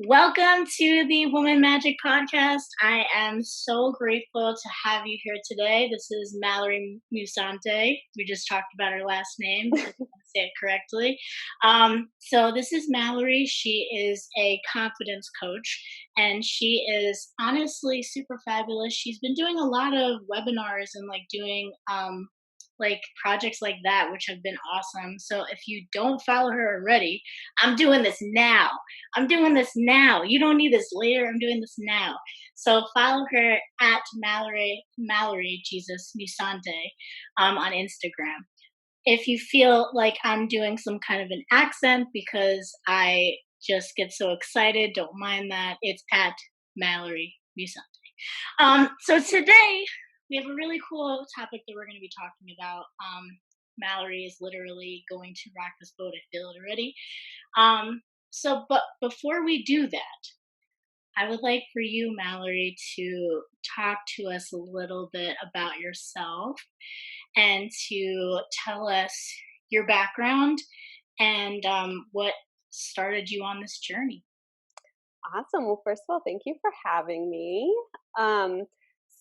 Welcome to the Woman Magic Podcast. I am so grateful to have you here today. This is Mallory Musante. We just talked about her last name, so I want to say it correctly. So this is Mallory. She is a confidence coach, and she is honestly super fabulous. She's been doing a lot of webinars and doing like projects like that, which have been awesome. So if you don't follow her already, I'm doing this now. I'm doing this now. You don't need this later. I'm doing this now. So follow her at Mallory Jesus Musante on Instagram. If you feel like I'm doing some kind of an accent because I just get so excited, don't mind that. It's at Mallory Musante. So today we have a really cool topic that we're going to be talking about. Mallory is literally going to rock this boat. I feel it already. But before we do that, I would like for you, Mallory, to talk to us a little bit about yourself and to tell us your background and what started you on this journey. Awesome. Well, first of all, thank you for having me.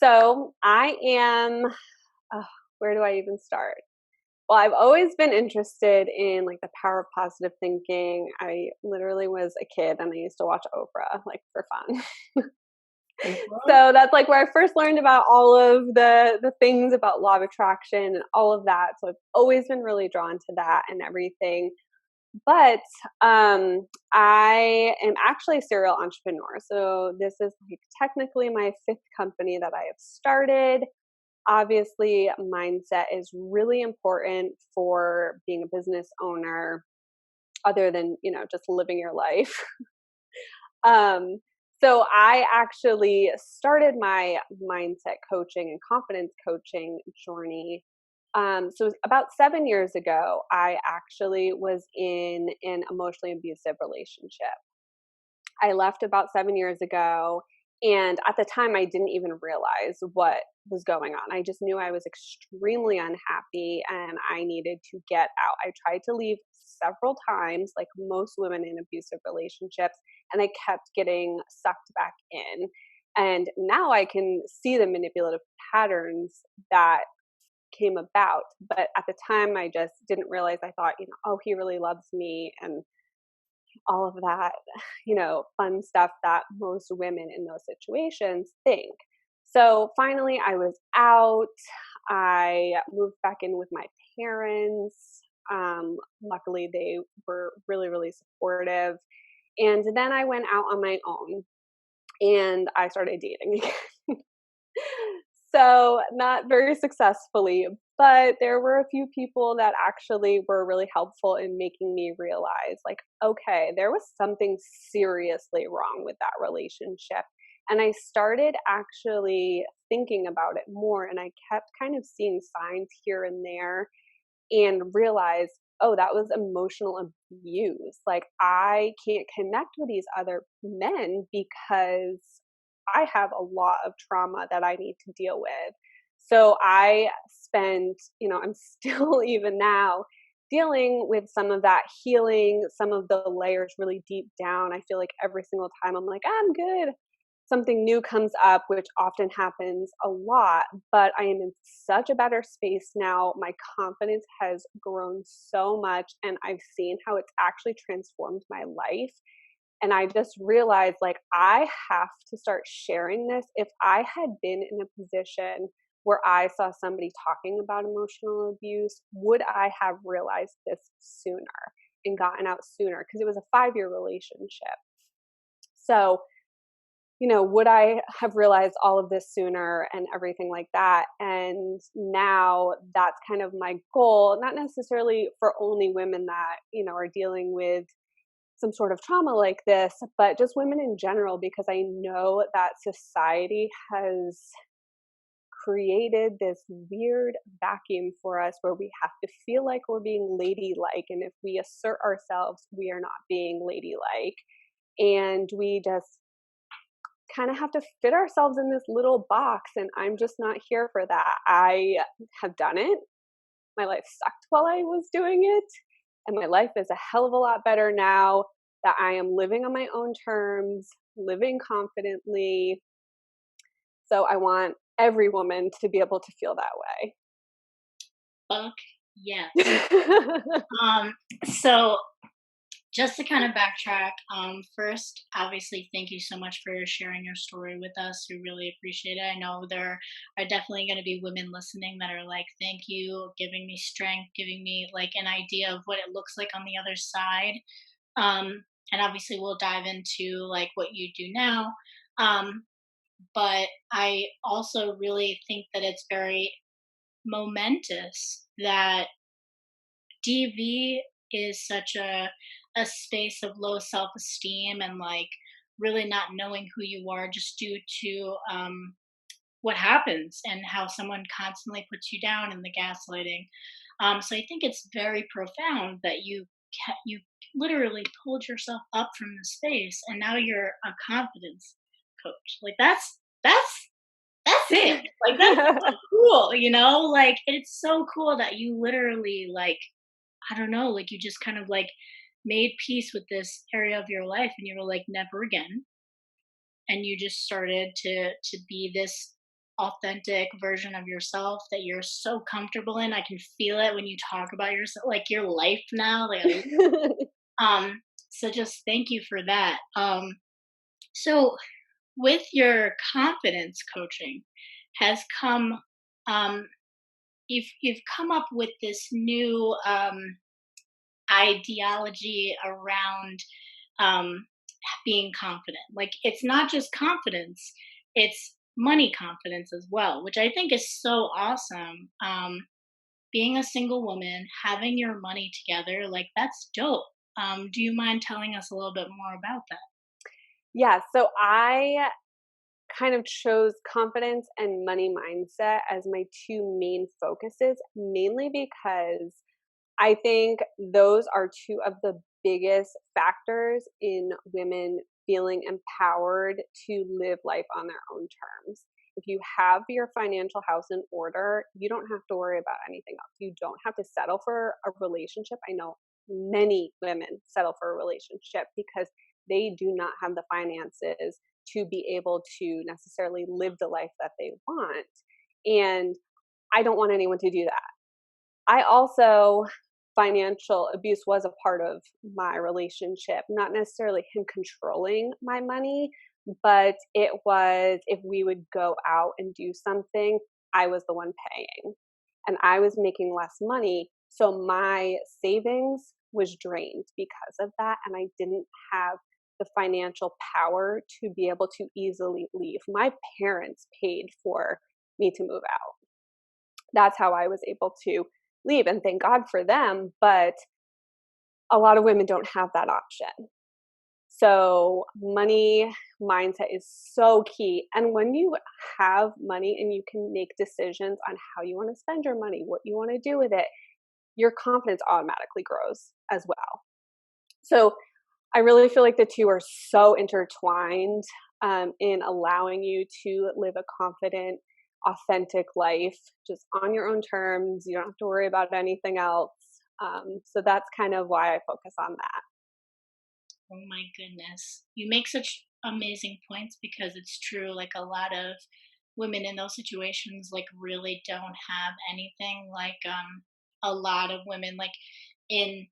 So I am, where do I even start? Well, I've always been interested in the power of positive thinking. I literally was a kid and I used to watch Oprah for fun. So that's where I first learned about all of the things about law of attraction and all of that. So I've always been really drawn to that and everything. But I am actually a serial entrepreneur. So this is technically my fifth company that I have started. Obviously, mindset is really important for being a business owner, other than, just living your life. So I actually started my mindset coaching and confidence coaching journey. So about 7 years ago, I actually was in an emotionally abusive relationship. I left about 7 years ago. And at the time, I didn't even realize what was going on. I just knew I was extremely unhappy and I needed to get out. I tried to leave several times, like most women in abusive relationships, and I kept getting sucked back in. And now I can see the manipulative patterns that came about. But at the time, I just didn't realize. I thought, oh, he really loves me and all of that, fun stuff that most women in those situations think. So finally, I was out. I moved back in with my parents. Luckily, they were really, really supportive. And then I went out on my own and I started dating again. So not very successfully, but there were a few people that actually were really helpful in making me realize, okay, there was something seriously wrong with that relationship. And I started actually thinking about it more, and I kept kind of seeing signs here and there and realized, oh, that was emotional abuse. I can't connect with these other men because I have a lot of trauma that I need to deal with. So I spent, I'm still even now dealing with some of that healing, some of the layers really deep down. I feel like every single time I'm like, I'm good. Something new comes up, which often happens a lot, but I am in such a better space now. My confidence has grown so much, and I've seen how it's actually transformed my life. And I just realized I have to start sharing this. If I had been in a position where I saw somebody talking about emotional abuse, would I have realized this sooner and gotten out sooner? Because it was a 5-year relationship. So, would I have realized all of this sooner and everything like that? And now that's kind of my goal, not necessarily for only women that, are dealing with some sort of trauma like this, but just women in general, because I know that society has created this weird vacuum for us where we have to feel like we're being ladylike. And if we assert ourselves, we are not being ladylike. And we just kind of have to fit ourselves in this little box. And I'm just not here for that. I have done it. My life sucked while I was doing it. And my life is a hell of a lot better now. that I am living on my own terms, living confidently. So I want every woman to be able to feel that Fuck yes. way. Um, so just to kind of backtrack, first, obviously, thank you so much for sharing your story with us. We really appreciate it. I know there are definitely going to be women listening that are like, thank you, giving me strength, giving me like an idea of what it looks like on the other side. And obviously, we'll dive into like what you do now. Um, but I also really think that it's very momentous that DV is such a space of low self esteem and like really not knowing who you are just due to what happens and how someone constantly puts you down in the gaslighting. So I think it's very profound that you literally pulled yourself up from the space and now you're a confidence coach. Like that's it. Like that's so cool, you know? Like it's so cool that you literally like I don't know, like you just kind of like made peace with this area of your life and you were like never again and you just started to be this authentic version of yourself that you're so comfortable in. I can feel it when you talk about yourself like your life now um so just thank you for that. So with your confidence coaching has come um you've come up with this new ideology around um, being confident. Like it's not just confidence; it's money confidence as well, which I think is so awesome. Being a single woman, having your money together, like that's dope. Do you mind telling us a little bit more about that? Yeah, so I kind of chose confidence and money mindset as my two main focuses, mainly because I think those are two of the biggest factors in women feeling empowered to live life on their own terms. If you have your financial house in order, you don't have to worry about anything else. You don't have to settle for a relationship. I know many women settle for a relationship because they do not have the finances to be able to necessarily live the life that they want. And I don't want anyone to do that. I also financial abuse was a part of my relationship, not necessarily him controlling my money, but it was if we would go out and do something, I was the one paying. And I was making less money, so my savings was drained because of that and I didn't have the financial power to be able to easily leave. My parents paid for me to move out. That's how I was able to leave, and thank God for them, but a lot of women don't have that option. So money mindset is so key. And when you have money and you can make decisions on how you want to spend your money, what you want to do with it, your confidence automatically grows as well. So I really feel like the two are so intertwined in allowing you to live a confident, authentic life just on your own terms. You don't have to worry about anything else. So that's kind of why I focus on that. Oh my goodness. You make such amazing points because it's true. Like a lot of women in those situations like really don't have anything. Like a lot of women like in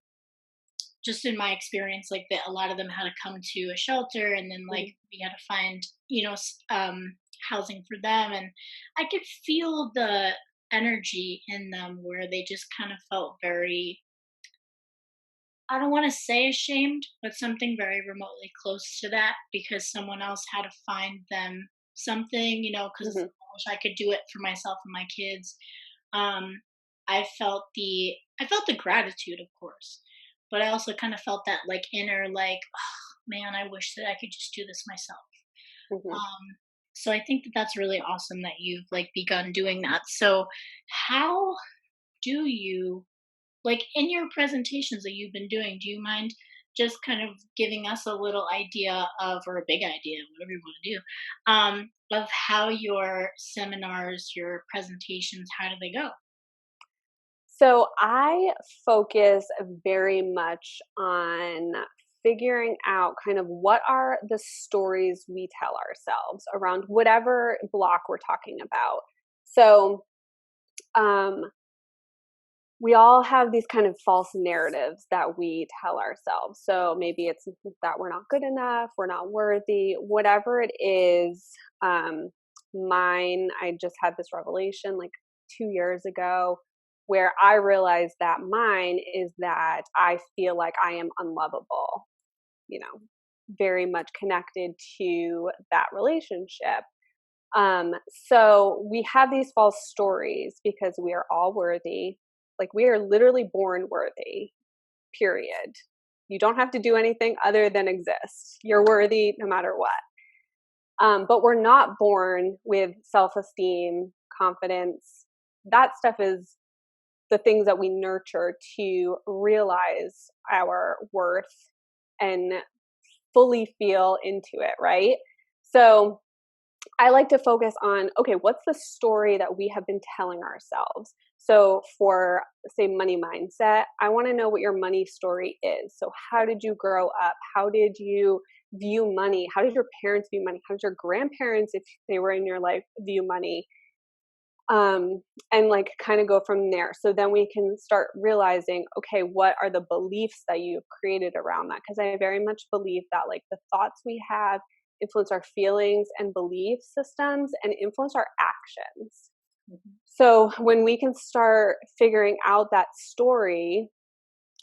just in my experience like that a lot of them had to come to a shelter and then like Mhm. we had to find housing for them and I could feel the energy in them where they just kind of felt very I don't want to say ashamed, but something very remotely close to that because someone else had to find them something, you know, because Mhm. I wish I could do it for myself and my kids. Um, I felt the gratitude, of course, but I also kind of felt that like inner like, oh, man, I wish that I could just do this myself. Mhm. So I think that that's really awesome that you've like begun doing that. So how do you like in your presentations that you've been doing, do you mind just kind of giving us a little idea of, or a big idea, whatever you want to do, of how your seminars, your presentations, how do they go? So I focus very much on figuring out kind of what are the stories we tell ourselves around whatever block we're talking about. So, we all have these kind of false narratives that we tell ourselves. So maybe it's that we're not good enough, we're not worthy, whatever it is. I just had this revelation like 2 years ago where I realized that mine is that I feel like I am unlovable, very much connected to that relationship. So we have these false stories because we are all worthy. Like we are literally born worthy, period. You don't have to do anything other than exist. You're worthy no matter what. But we're not born with self-esteem, confidence. That stuff is the things that we nurture to realize our worth and fully feel into it, right? So I like to focus on, okay, what's the story that we have been telling ourselves? So for, say, money mindset, I want to know what your money story is. So how did you grow up? How did you view money? How did your parents view money? How did your grandparents, if they were in your life, view money? And like kind of go from there. So then we can start realizing, okay, what are the beliefs that you've created around that? Because I very much believe that like the thoughts we have influence our feelings and belief systems and influence our actions. Mm-hmm. So when we can start figuring out that story,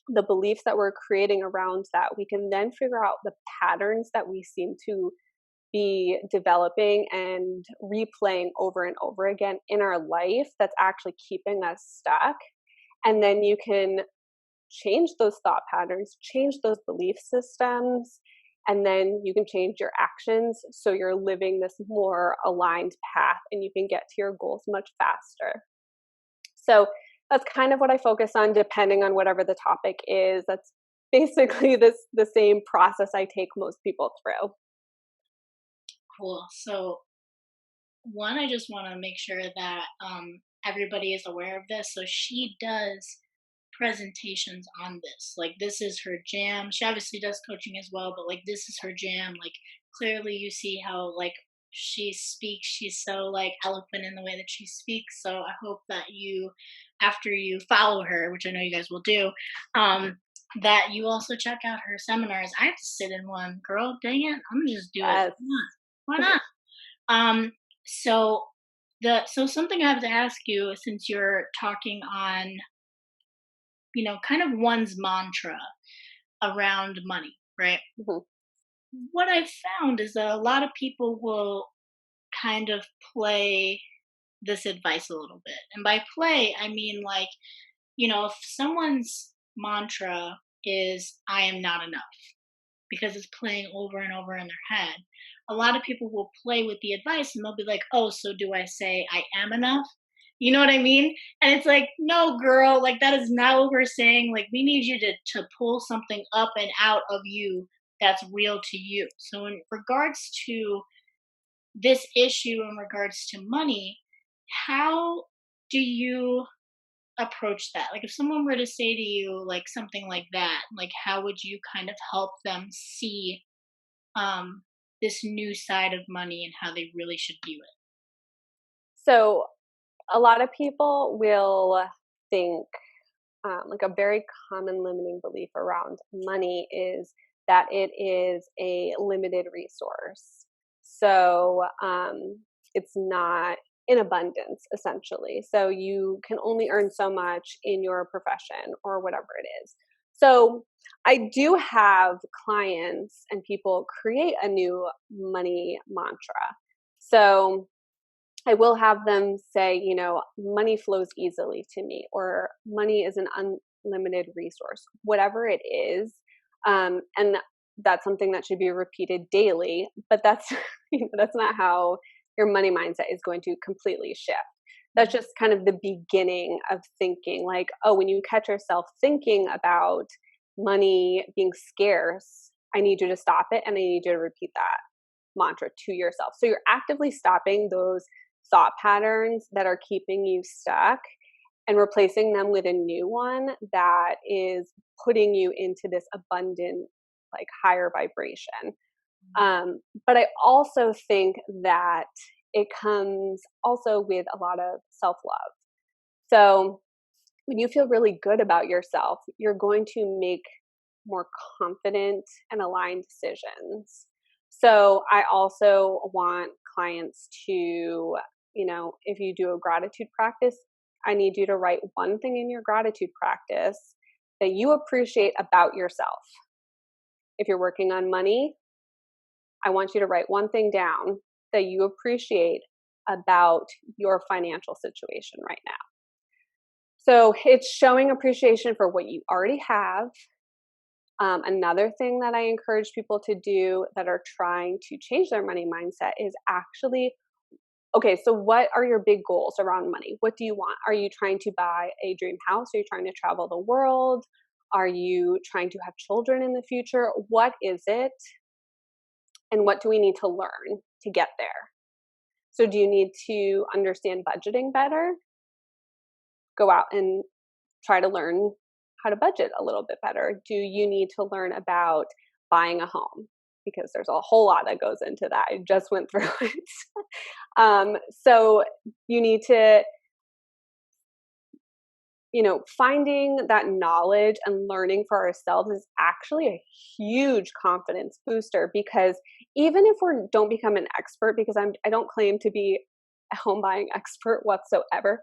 the beliefs that we're creating around that, we can then figure out the patterns that we seem to be developing and replaying over and over again in our life that's actually keeping us stuck. And then you can change those thought patterns, change those belief systems, and then you can change your actions so you're living this more aligned path and you can get to your goals much faster. So that's kind of what I focus on depending on whatever the topic is. That's basically the same process I take most people through. Cool. So one, I just want to make sure that everybody is aware of this. So she does presentations on this. Like this is her jam. She obviously does coaching as well, but like this is her jam. Like clearly you see how like she speaks. She's so like eloquent in the way that she speaks. So I hope that you, after you follow her, which I know you guys will do, that you also check out her seminars. I have to sit in one. Girl, dang it. I'm gonna just do it. Why not? So something I have to ask you, since you're talking on, kind of one's mantra around money, right? Mm-hmm. What I've found is that a lot of people will kind of play this advice a little bit. And by play, I mean like, if someone's mantra is, I am not enough, because it's playing over and over in their head, a lot of people will play with the advice and they'll be like, oh, so do I say I am enough? You know what I mean? And it's like, no, girl, like that is not what we're saying. Like we need you to pull something up and out of you that's real to you. So in regards to this issue, in regards to money, how do you approach that? Like if someone were to say to you like something like that, like how would you kind of help them see this new side of money and how they really should view it? So a lot of people will think like a very common limiting belief around money is that it is a limited resource. So it's not in abundance, essentially. So you can only earn so much in your profession or whatever it is. So I do have clients and people create a new money mantra. So I will have them say, money flows easily to me, or money is an unlimited resource, whatever it is. And that's something that should be repeated daily, but that's, that's not how your money mindset is going to completely shift. That's just kind of the beginning of thinking like, oh, when you catch yourself thinking about money being scarce, I need you to stop it and I need you to repeat that mantra to yourself. So you're actively stopping those thought patterns that are keeping you stuck and replacing them with a new one that is putting you into this abundant like higher vibration. But I also think that it comes also with a lot of self love. So when you feel really good about yourself, you're going to make more confident and aligned decisions. So I also want clients to, if you do a gratitude practice, I need you to write one thing in your gratitude practice that you appreciate about yourself. If you're working on money, I want you to write one thing down that you appreciate about your financial situation right now. So it's showing appreciation for what you already have. Another thing that I encourage people to do that are trying to change their money mindset is actually, okay, so what are your big goals around money? What do you want? Are you trying to buy a dream house? Are you trying to travel the world? Are you trying to have children in the future? What is it? And what do we need to learn to get there? So do you need to understand budgeting better? Go out and try to learn how to budget a little bit better. Do you need to learn about buying a home? Because there's a whole lot that goes into that. I just went through it. So you need to, finding that knowledge and learning for ourselves is actually a huge confidence booster, because even if we don't become an expert, because I don't claim to be a home buying expert whatsoever,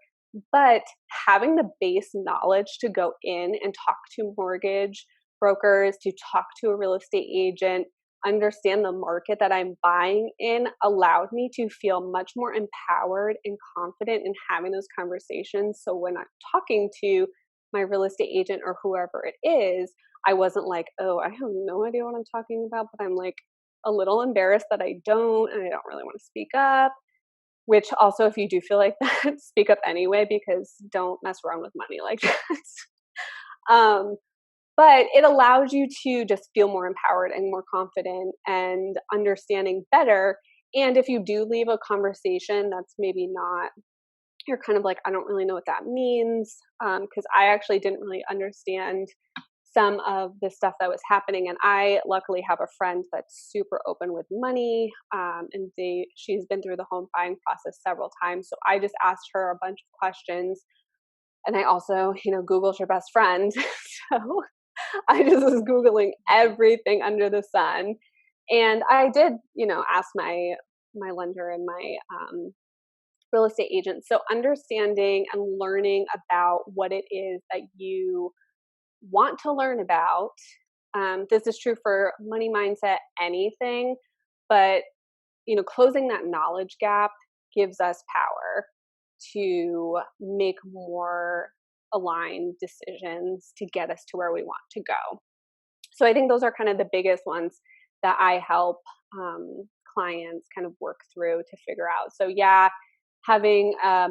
but having the base knowledge to go in and talk to mortgage brokers, to talk to a real estate agent, understand the market that I'm buying in, allowed me to feel much more empowered and confident in having those conversations. So when I'm talking to my real estate agent or whoever it is, I wasn't like, oh, I have no idea what I'm talking about, but I'm like a little embarrassed that I don't, and I don't really want to speak up. Which also, if you do feel like that, speak up anyway, because don't mess around with money like that. But it allows you to just feel more empowered and more confident and understanding better. And if you do leave a conversation that's maybe not, you're kind of like, I don't really know what that means, because I actually didn't really understand some of the stuff that was happening. And I luckily have a friend that's super open with money, and she's been through the home buying process several times. So I just asked her a bunch of questions. And I also, Google's your best friend. So I just was Googling everything under the sun. And I did, ask my lender and my real estate agent. So understanding and learning about what it is that you want to learn about. This is true for money mindset, anything, but closing that knowledge gap gives us power to make more aligned decisions to get us to where we want to go. So I think those are kind of the biggest ones that I help clients kind of work through to figure out. So yeah, having a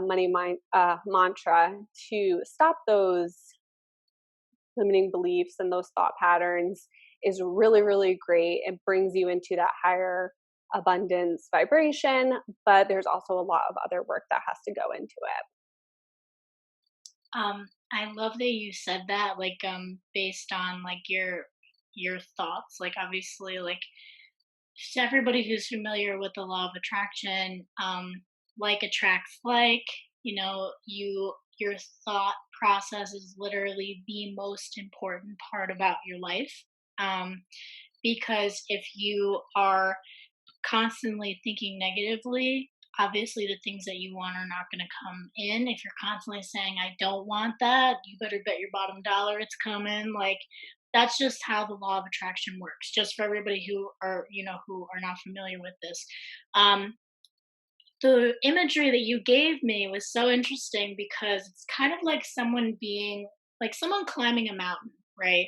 mantra to stop those limiting beliefs and those thought patterns is really, really great. It brings you into that higher abundance vibration, but there's also a lot of other work that has to go into it. I love that you said that, like, based on like your thoughts. Like, obviously, like, to everybody who's familiar with the law of attraction, like attracts like. Your thought process is literally the most important part about your life. Um, because if you are constantly thinking negatively, obviously the things that you want are not going to come in. If you're constantly saying, I don't want that, you better bet your bottom dollar it's coming. Like, that's just how the law of attraction works. Just for everybody who are not familiar with this. Um, the imagery that you gave me was so interesting because it's kind of like someone climbing a mountain, right?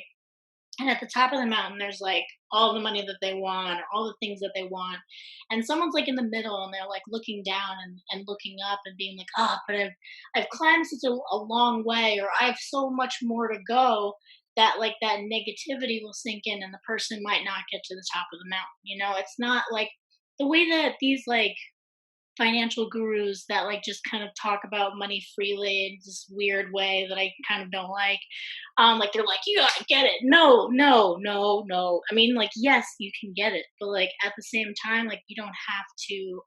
And at the top of the mountain, there's like all the money that they want or all the things that they want. And someone's like in the middle and they're like looking down and looking up and being like, oh, but I've climbed such a long way, or I have so much more to go, that like that negativity will sink in and the person might not get to the top of the mountain. It's not like the way that these like financial gurus that like just kind of talk about money freely in this weird way that I kind of don't like. Like they're like, you gotta get it. No, no, no, no. I mean, like, yes, you can get it, but like at the same time, like you don't have to.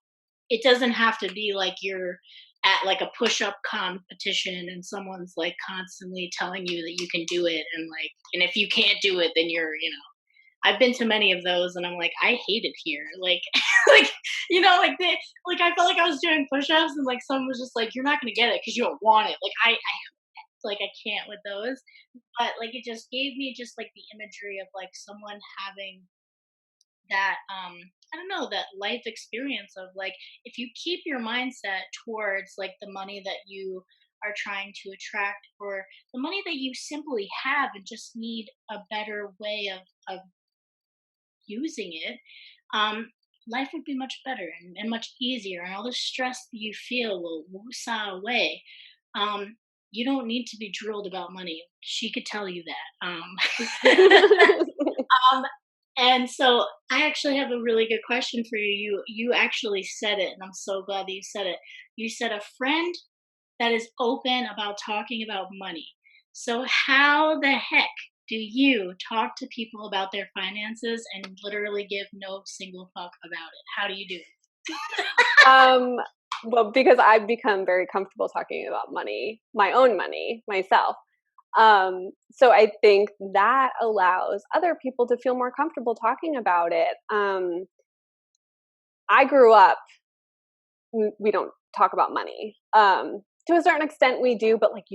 It doesn't have to be like you're at like a push-up competition and someone's like constantly telling you that you can do it, and like, and if you can't do it, then you're, I've been to many of those, and I'm like, I hate it here. Like, like, like like I felt like I was doing push-ups, and like someone was just like, "You're not gonna get it because you don't want it." Like, like I can't with those, but like it just gave me just like the imagery of like someone having that I don't know, that life experience of like, if you keep your mindset towards like the money that you are trying to attract, or the money that you simply have and just need a better way of using it, life would be much better and much easier, and all the stress that you feel will woosah away. Um, you don't need to be drilled about money. She could tell you that. um, and so I actually have a really good question for you. You actually said it, and I'm so glad that you said it. You said a friend that is open about talking about money. So how the heck do you talk to people about their finances and literally give no single fuck about it? How do you do it? Um, well, because I've become very comfortable talking about money, my own money, myself. So I think that allows other people to feel more comfortable talking about it. I grew up, we don't talk about money. To a certain extent we do, but like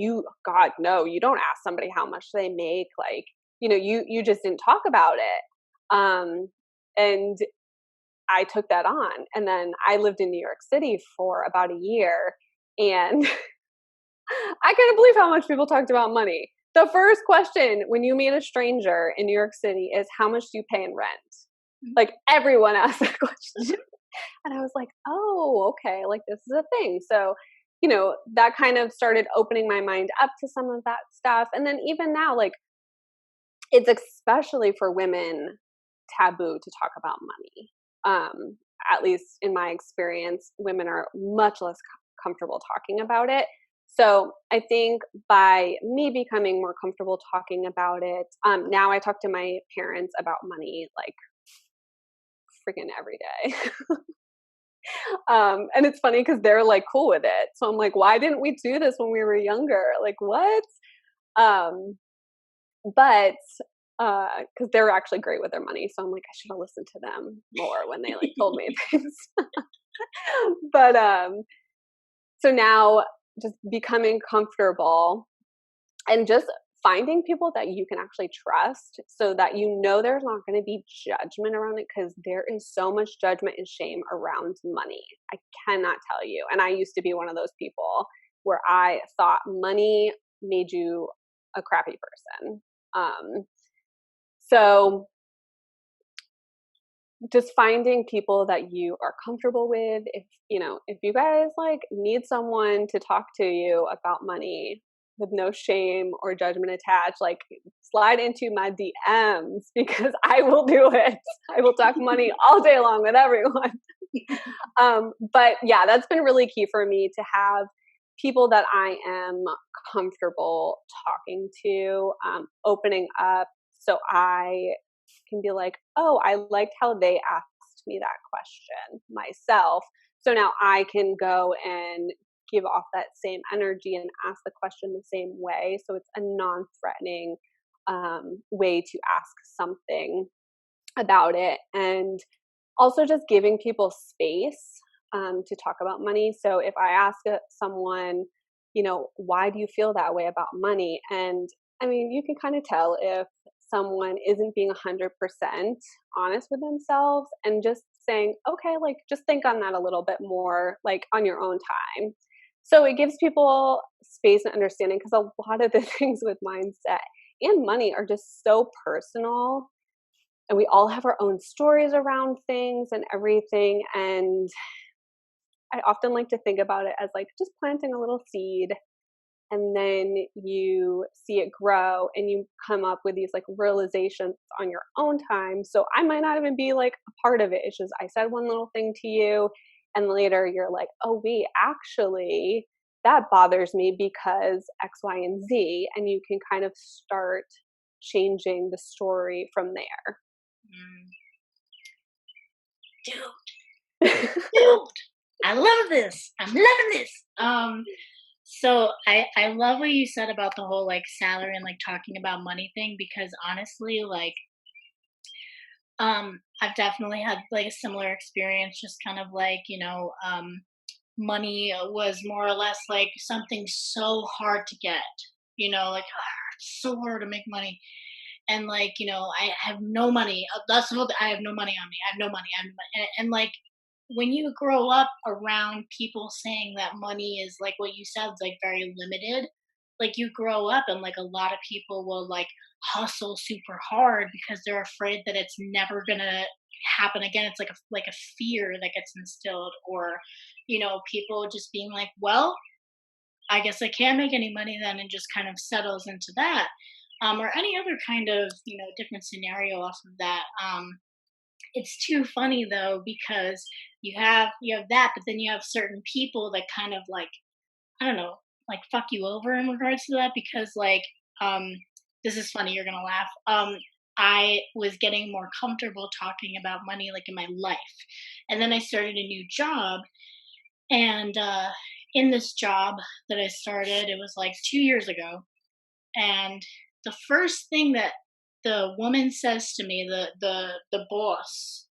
God, no, you don't ask somebody how much they make. Like, you just didn't talk about it. And I took that on. And then I lived in New York City for about a year, and I couldn't believe how much people talked about money. The first question when you meet a stranger in New York City is, how much do you pay in rent? Like, everyone asks that question. And I was like, oh, okay, like this is a thing. So, that kind of started opening my mind up to some of that stuff. And then even now, like, it's especially for women taboo to talk about money. At least in my experience, women are much less comfortable talking about it. So I think by me becoming more comfortable talking about it, now I talk to my parents about money like freaking every day. And it's funny because they're like cool with it. So I'm like, why didn't we do this when we were younger? Like, what? Um, but because they're actually great with their money, so I'm like, I should have listened to them more when they like told me things. But so now just becoming comfortable and just finding people that you can actually trust, so that there's not going to be judgment around it, because there is so much judgment and shame around money. I cannot tell you. And I used to be one of those people where I thought money made you a crappy person. So just finding people that you are comfortable with. If you guys like need someone to talk to you about money with no shame or judgment attached, like slide into my DMs, because I will do it. I will talk money all day long with everyone. But yeah, that's been really key for me, to have people that I am comfortable talking to, opening up, so I can be like, oh, I liked how they asked me that question myself. So now I can go and give off that same energy and ask the question the same way. So it's a non-threatening way to ask something about it. And also just giving people space to talk about money. So if I ask someone, why do you feel that way about money? And I mean, you can kind of tell if someone isn't being 100% honest with themselves, and just saying, okay, like just think on that a little bit more, like on your own time. So it gives people space and understanding, because a lot of the things with mindset and money are just so personal, and we all have our own stories around things and everything. And I often like to think about it as like just planting a little seed, and then you see it grow and you come up with these like realizations on your own time. So I might not even be like a part of it. It's just I said one little thing to you, And later you're like, oh, wait, actually, that bothers me because X, Y, and Z. And you can kind of start changing the story from there. Mm. Dude, I love this. I'm loving this. So I love what you said about the whole like salary and like talking about money thing, because honestly, like I've definitely had like a similar experience, just kind of like, money was more or less like something so hard to get, like it's so hard to make money. And like, I have no money. That's the whole I have no money on me. I have no money. I have no money. And like when you grow up around people saying that money is like what you said, is like very limited, like you grow up and like a lot of people will like hustle super hard because they're afraid that it's never gonna happen again. It's like a fear that gets instilled, or people just being like, well, I guess I can't make any money then, and just kind of settles into that. Or any other kind of different scenario off of that. It's too funny though, because you have that, but then you have certain people that kind of like, I don't know, like fuck you over in regards to that, because like um this is funny, you're gonna laugh. I was getting more comfortable talking about money like in my life, and then I started a new job, and in this job that I started, it was like 2 years ago, and the first thing that the woman says to me, the boss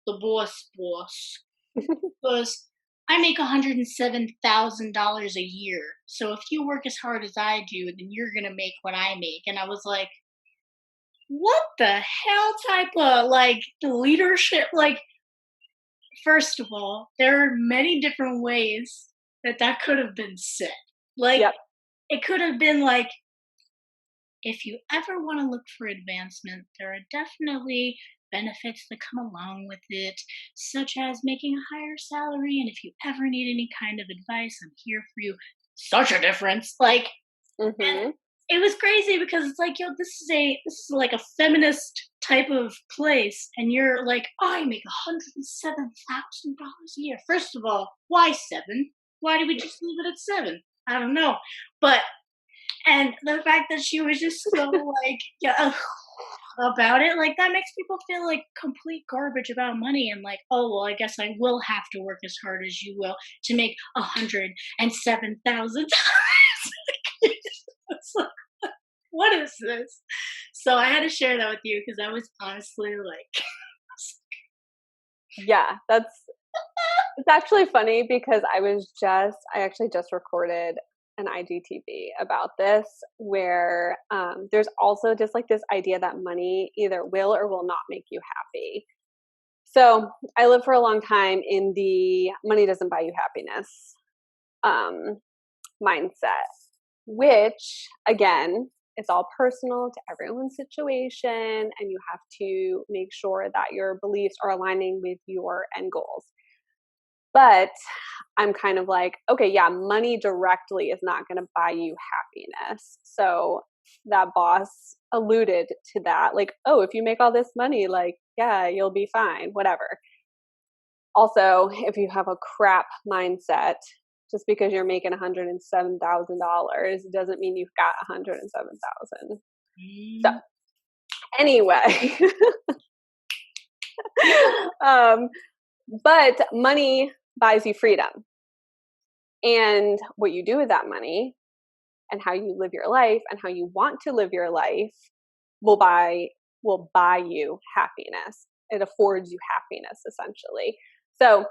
was, I make $107,000 a year. So if you work as hard as I do, then you're gonna make what I make. And I was like, what the hell type of like leadership? Like, first of all, there are many different ways that that could have been said. Like, Yep. it could have been like, if you ever want to look for advancement, there are definitely benefits that come along with it, such as making a higher salary. And if you ever need any kind of advice, I'm here for you. Such a difference. Like, and Mhm. it was crazy because it's like, yo, this is like a feminist type of place, and you're like, oh, I make $107,000 a year. First of all, why seven? Why did we just leave it at seven? I don't know, but and the fact that she was just so like, yeah, about it, like that makes people feel like complete garbage about money, and like, oh well, I guess I will have to work as hard as you will to make $107,000. It's like, what is this? So I had to share that with you because I was honestly like, Yeah, it's actually funny because I actually just recorded an IGTV about this where there's also just like this idea that money either will or will not make you happy. So I lived for a long time in the money doesn't buy you happiness um, mindset, which again, it's all personal to everyone's situation, and you have to make sure that your beliefs are aligning with your end goals. But I'm kind of like, okay, yeah, money directly is not going to buy you happiness. So that boss alluded to that, like, oh, if you make all this money, like, yeah, you'll be fine, whatever. Also, if you have a crap mindset, just because you're making $107,000 doesn't mean you've got 107,000. So mm, anyway, um, but money buys you freedom, and what you do with that money and how you live your life and how you want to live your life will buy you happiness. It affords you happiness essentially. So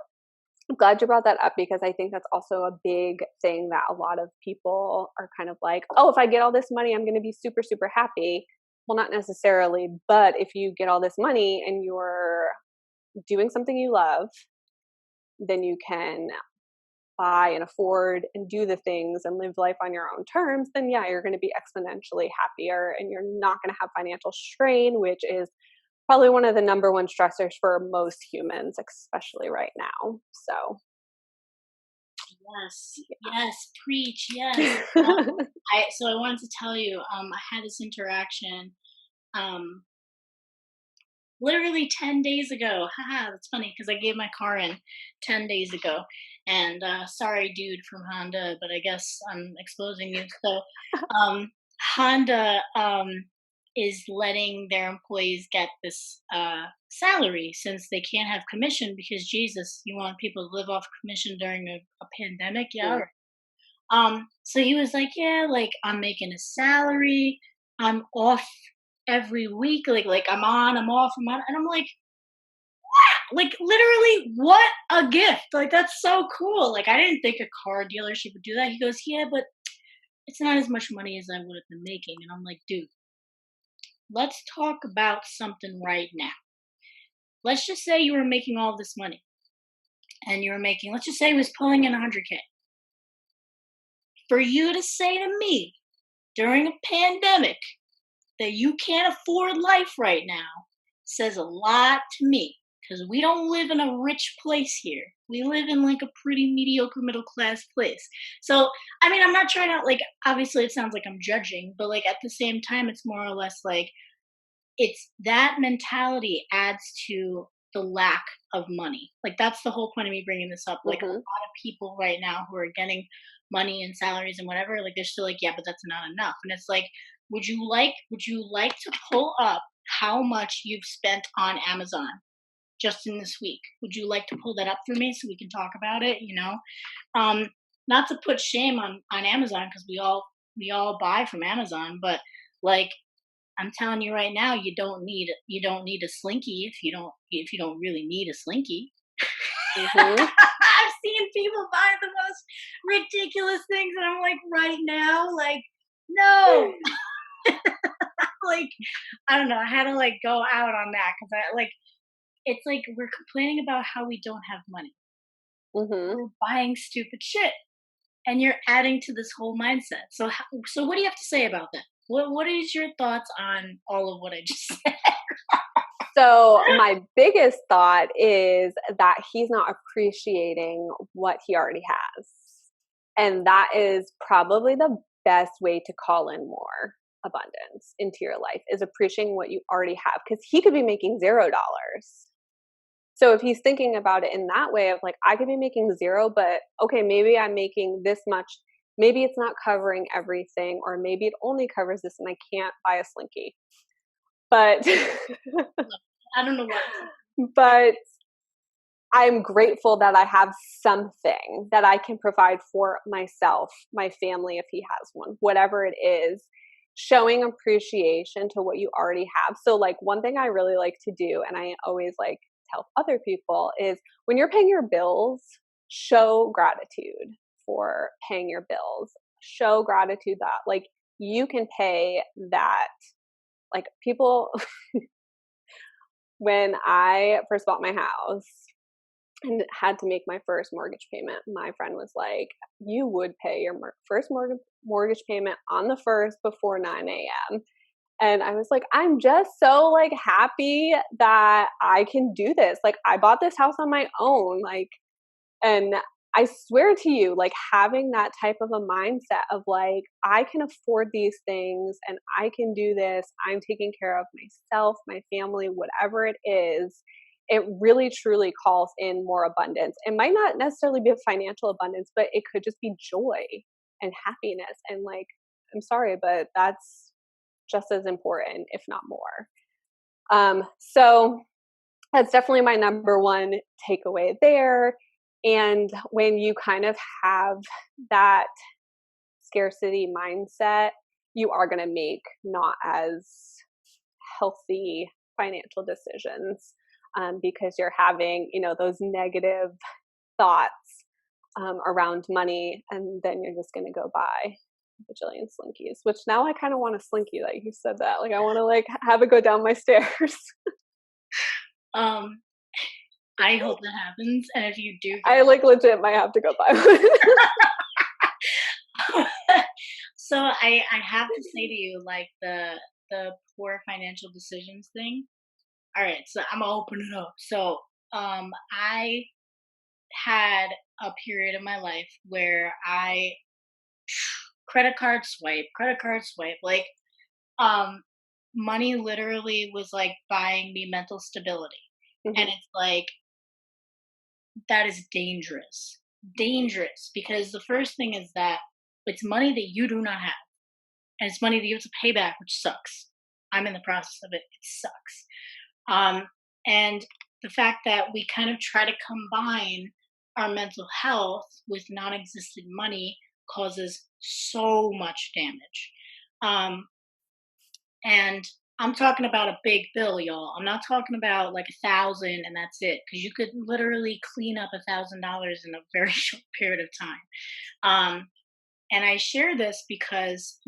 I'm glad you brought that up because I think that's also a big thing that a lot of people are kind of like, oh, if I get all this money, I'm going to be super, super happy. Well, not necessarily, but if you get all this money and you're doing something you love, then you can buy and afford and do the things and live life on your own terms, then yeah, you're going to be exponentially happier and you're not going to have financial strain, which is probably one of the number one stressors for most humans, especially right now. So, yes, yes, preach, yes. I wanted to tell you, I had this interaction. Um, literally 10 days ago. Haha, that's funny because I gave my car in 10 days ago. And sorry, dude from Honda, but I guess I'm exposing you. So, Honda is letting their employees get this salary since they can't have commission because Jesus, you want people to live off commission during a pandemic? Yeah, all Mm. right. So he was like, "Yeah, like I'm making a salary. I'm off every week. Like I'm on, I'm off, I'm on." And I'm like literally, what a gift! Like that's so cool. Like I didn't think a car dealership would do that. He goes, "Yeah, but it's not as much money as I would have been making." And I'm like, "Dude, let's talk about something right now. Let's just say you were making all this money and you were making, let's just say he was pulling in 100K. For you to say to me during a pandemic that you can't afford life right now says a lot to me because we don't live in a rich place here. We live in like a pretty mediocre middle class place. So, I mean, I'm not trying to like, obviously, it sounds like I'm judging, but like at the same time, it's more or less like it's that mentality adds to the lack of money. Like, that's the whole point of me bringing this up. Like, a lot Mhm. of people right now who are getting money and salaries and whatever, like, they're still like, yeah, but that's not enough. And it's like, would you like to pull up how much you've spent on Amazon just in this week? Would you like to pull that up for me so we can talk about it? Um, not to put shame on Amazon because we all buy from Amazon, but like I'm telling you right now, you don't need a slinky if you don't really need a slinky. Mhm. I've seen people buy the most ridiculous things, and I'm like, right now, like, no, like, I don't know. I had to like go out on that because I like it's like we're complaining about how we don't have money. Mhm. We're buying stupid shit, and you're adding to this whole mindset. So what do you have to say about that? What is your thoughts on all of what I just said? So my biggest thought is that he's not appreciating what he already has. And that is probably the best way to call in more abundance into your life is appreciating what you already have because he could be making $0. So if he's thinking about it in that way of like I could be making zero, but okay, maybe I'm making this much. Maybe it's not covering everything, or maybe it only covers this and I can't buy a slinky. But I don't know why. but I'm grateful that I have something that I can provide for myself, my family, if he has one, whatever it is, showing appreciation to what you already have. So, like, one thing I really like to do, and I always like tell other people, is when you're paying your bills, show gratitude for paying your bills. Show gratitude that, like, you can pay that. Like, people, when I first bought my house, and had to make my first mortgage payment, my friend was like, "You would pay your first mortgage payment on the first before 9 a.m." And I was like, "I'm just so like happy that I can do this. Like I bought this house on my own. Like and I swear to you, like having that type of a mindset of like, I can afford these things and I can do this. I'm taking care of myself, my family, whatever it is. It really truly calls in more abundance. It might not necessarily be a financial abundance, but it could just be joy and happiness. And like, I'm sorry, but that's just as important, if not more. So that's definitely my number one takeaway there. And when you kind of have that scarcity mindset, you are going to make not as healthy financial decisions because you're having, those negative thoughts around money, and then you're just going to go buy a bajillion slinkies. Which now I kind of want a slinky, like you said that. Like I want to like have it go down my stairs. Um, I hope that happens, and if you do I like legit might have to go buy one. so I have to say to you, like the poor financial decisions thing. All right, so I'm gonna open it up. So I had a period of my life where I credit card swipe, like um money literally was like buying me mental stability. And Mhm. it's like, that is dangerous. Dangerous, because the first thing is that it's money that you do not have, and it's money that you have to pay back, which sucks. I'm in the process of it. It sucks. Um, and the fact that we kind of try to combine our mental health with non existent money causes so much damage. Um, and I'm talking about a big bill, y'all. I'm not talking about like 1,000 and that's it, because you could literally clean up $1,000 in a very short period of time. Um, and I share this because,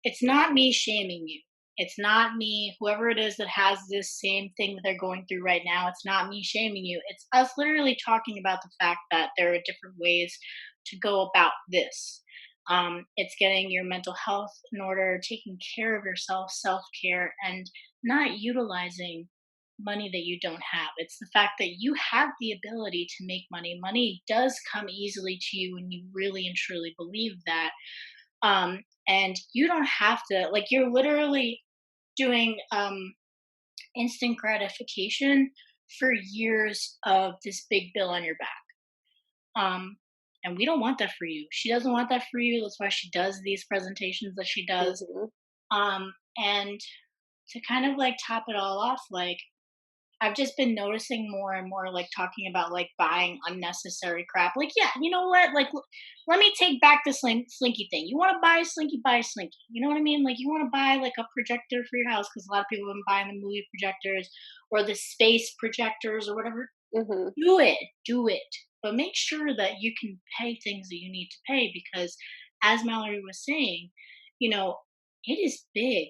it's not me shaming you. It's not me, whoever it is that has this same thing that they're going through right now. It's not me shaming you. It's us literally talking about the fact that there are different ways to go about this. It's getting your mental health in order, taking care of yourself, self care, and not utilizing money that you don't have. It's the fact that you have the ability to make money. Money does come easily to you when you really and truly believe that. And you don't have to, like, you're literally doing instant gratification for years of this big bill on your back. Um, and we don't want that for you. She doesn't want that for you. That's why she does these presentations that she does. Mhm. And to kind of like top it all off, like, I've just been noticing more and more, like, talking about, like, buying unnecessary crap. Like, yeah, you know what? Like, let me take back the slinky thing. You want to buy a slinky, buy a slinky. You know what I mean? Like, you want to buy, like, a projector for your house, because a lot of people have been buying the movie projectors or the space projectors or whatever. Mhm. Do it, do it. But make sure that you can pay things that you need to pay, because, as Mallory was saying, you know, it is big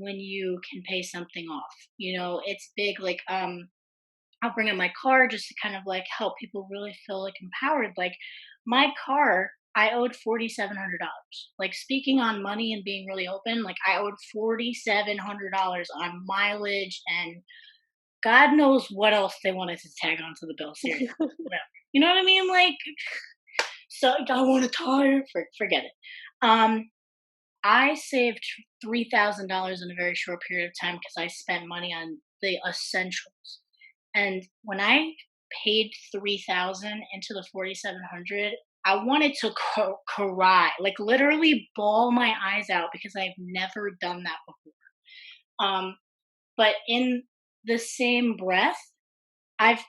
when you can pay something off. It's big. Like, I'll bring up my car just to kind of like help people really feel like empowered. Like, my car, I owed $4,700. Like, speaking on money and being really open, like, I owed $4,700 on mileage and God knows what else they wanted to tag onto the bill. Seriously, whatever. You know what I mean? Like, so I want a tire. Forget it. Um, I saved $3,000 in a very short period of time because I spent money on the essentials. And when I paid 3,000 into the 4,700, I wanted to cry, like literally bawl my eyes out, because I've never done that before. But in the same breath, I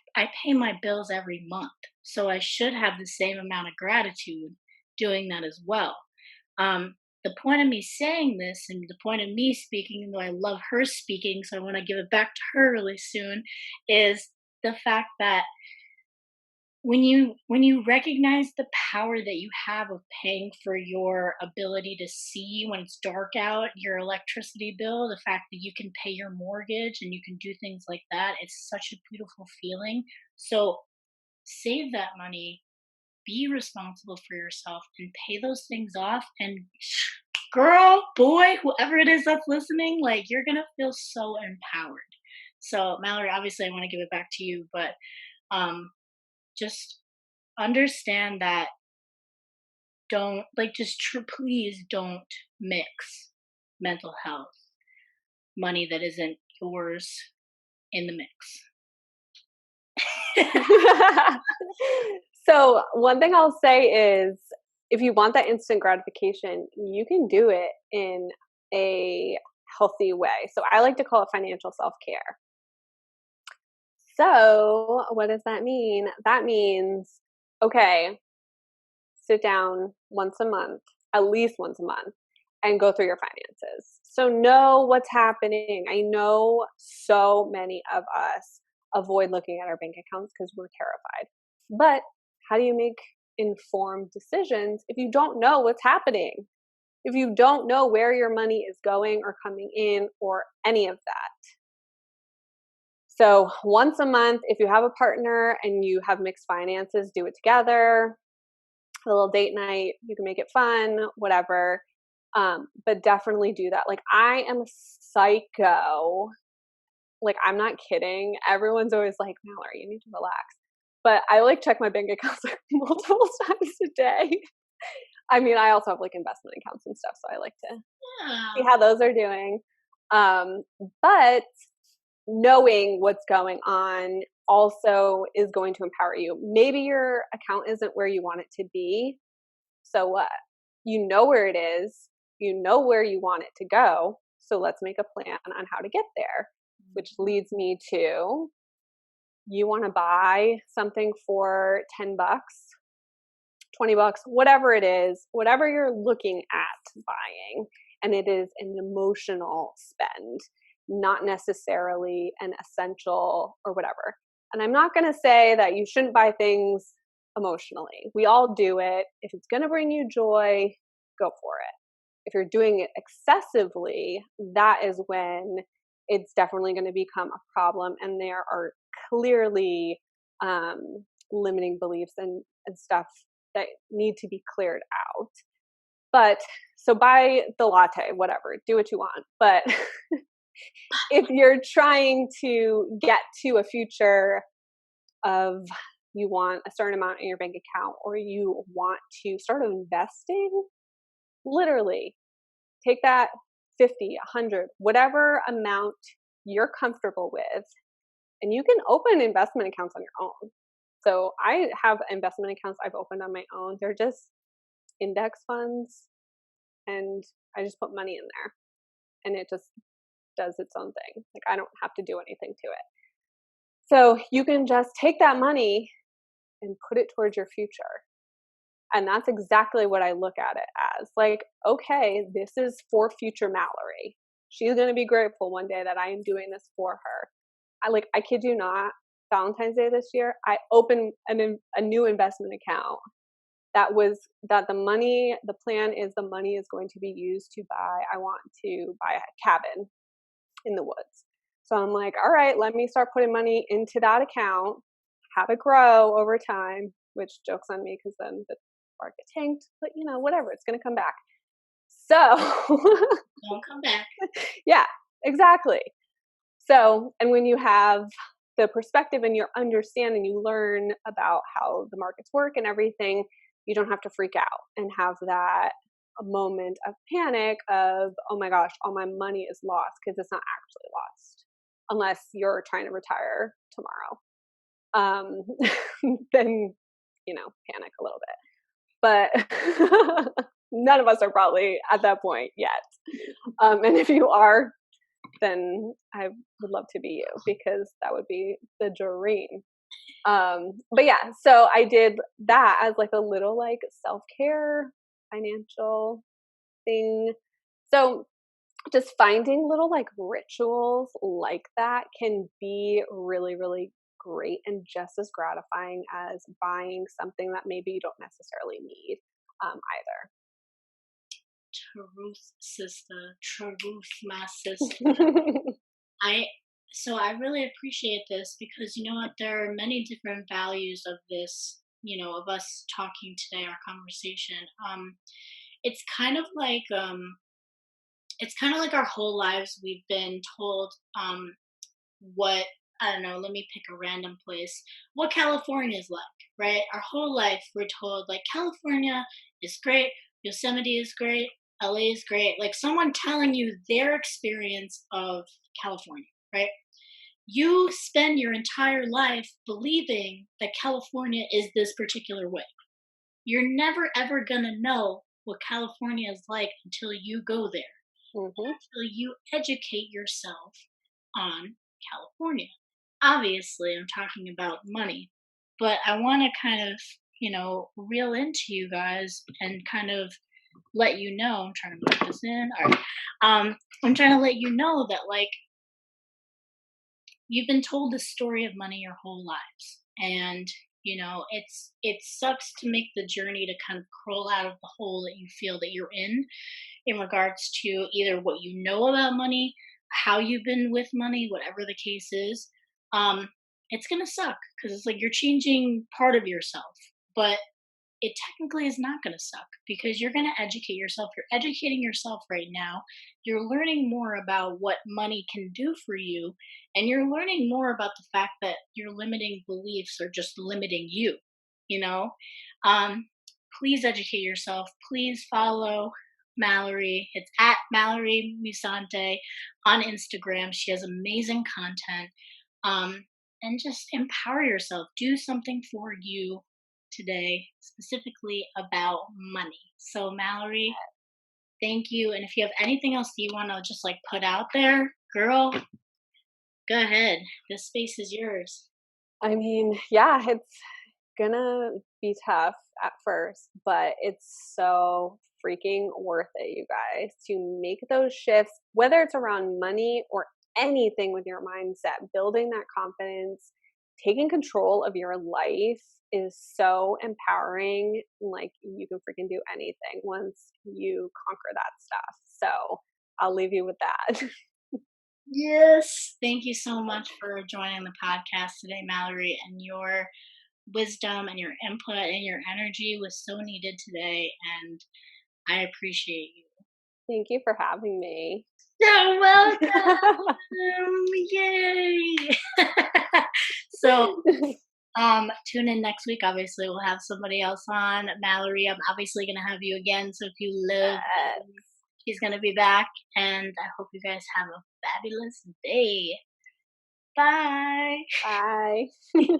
pay my bills every month, so I should have the same amount of gratitude doing that as well. The point of me saying this, and the point of me speaking, even though I love her speaking, so I want to give it back to her really soon, is the fact that when you recognize the power that you have of paying for your ability to see when it's dark out, your electricity bill, the fact that you can pay your mortgage and you can do things like that, it's such a beautiful feeling. So save that money, be responsible for yourself, and pay those things off. And girl, boy, whoever it is that's listening, like, you're gonna feel so empowered. So Mallory, obviously I want to give it back to you, but um just understand that, don't, like, just please don't mix mental health, money that isn't yours, in the mix. So, one thing I'll say is if you want that instant gratification, you can do it in a healthy way. So, I like to call it financial self care. So, what does that mean? That means, okay, sit down once a month, at least once a month, and go through your finances. So, know what's happening. I know so many of us avoid looking at our bank accounts because we're terrified. But how do you make informed decisions if you don't know what's happening? If you don't know where your money is going or coming in or any of that? So, once a month, if you have a partner and you have mixed finances, do it together. A little date night, you can make it fun, whatever. But definitely do that. Like, I am a psycho. Like, I'm not kidding. Everyone's always like, Mallory, you need to relax. But I like check my bank accounts like multiple times a day. I mean, I also have like investment accounts and stuff, so I like to see Yeah. how those are doing. Um, but knowing what's going on also is going to empower you. Maybe your account isn't where you want it to be. So what? You know where it is, you know where you want it to go. So let's make a plan on how to get there, which leads me to, you want to buy something for 10 bucks, 20 bucks, whatever it is, whatever you're looking at buying, and it is an emotional spend, not necessarily an essential or whatever. And I'm not going to say that you shouldn't buy things emotionally. We all do it. If it's going to bring you joy, go for it. If you're doing it excessively, that is when it's definitely going to become a problem, and there are clearly limiting beliefs and stuff that need to be cleared out. But so buy the latte, whatever, do what you want. But if you're trying to get to a future of, you want a certain amount in your bank account, or you want to start investing, literally take that 50, 100, whatever amount you're comfortable with, and you can open investment accounts on your own. So I have investment accounts I've opened on my own. They're just index funds, and I just put money in there, and it just does its own thing. Like, I don't have to do anything to it. So you can just take that money and put it towards your future. And that's exactly what I look at it as. Like, okay, this is for future Mallory. She's going to be grateful one day that I am doing this for her. I kid you not, Valentine's Day this year, I opened a new investment account that the plan is the money is going to be used to I want to buy a cabin in the woods. So I'm like, all right, let me start putting money into that account, have it grow over time, which jokes on me because then the market tanked, but whatever, it's going to come back. So Don't come back. Yeah, exactly. So, and when you have the perspective and you're understanding, you learn about how the markets work and everything, you don't have to freak out and have that a moment of panic of, oh my gosh, all my money is lost, because it's not actually lost unless you're trying to retire tomorrow. Then, panic a little bit. But none of us are probably at that point yet. And if you are, then I would love to be you, because that would be the dream. But yeah, so I did that as like a little like self-care financial thing. So just finding little like rituals like that can be really, really great and just as gratifying as buying something that maybe you don't necessarily need either. Truth, sister. Truth, my sister. I really appreciate this, because you know what, there are many different values of this, of us talking today, our conversation. It's kind of like our whole lives we've been told what, I don't know, let me pick a random place, what California is like, right? Our whole life we're told like California is great, Yosemite is great, LA is great. Like someone telling you their experience of California, right? You spend your entire life believing that California is this particular way. You're never ever gonna know what California is like until you go there, Mm-hmm. until you educate yourself on California. Obviously, I'm talking about money, but I want to kind of, reel into you guys and kind of let you know. I'm trying to put this in. All right. I'm trying to let you know that, like, you've been told the story of money your whole lives, and it sucks to make the journey to kind of crawl out of the hole that you feel that you're in regards to either what you know about money, how you've been with money, whatever the case is. It's gonna suck, because it's like you're changing part of yourself, but it technically is not going to suck, because you're going to educate yourself. You're educating yourself right now. You're learning more about what money can do for you. And you're learning more about the fact that your limiting beliefs are just limiting you, you know? Um, Please educate yourself. Please follow Mallory. It's at Mallory Musante on Instagram. She has amazing content. Um, and just empower yourself. Do something for you today, specifically about money. So, Mallory, thank you. And if you have anything else that you want to just like put out there, girl, go ahead. This space is yours. I mean, yeah, it's gonna be tough at first, but it's so freaking worth it, you guys, to make those shifts, whether it's around money or anything with your mindset, building that confidence, taking control of your life is so empowering. Like, you can freaking do anything once you conquer that stuff. So I'll leave you with that. Yes. Thank you so much for joining the podcast today, Mallory. And your wisdom and your input and your energy was so needed today. And I appreciate you. Thank you for having me. You're welcome. Yay. So tune in next week. Obviously, we'll have somebody else on. Mallory, I'm obviously going to have you again. So if you live, Yes. she's going to be back. And I hope you guys have a fabulous day. Bye. Bye.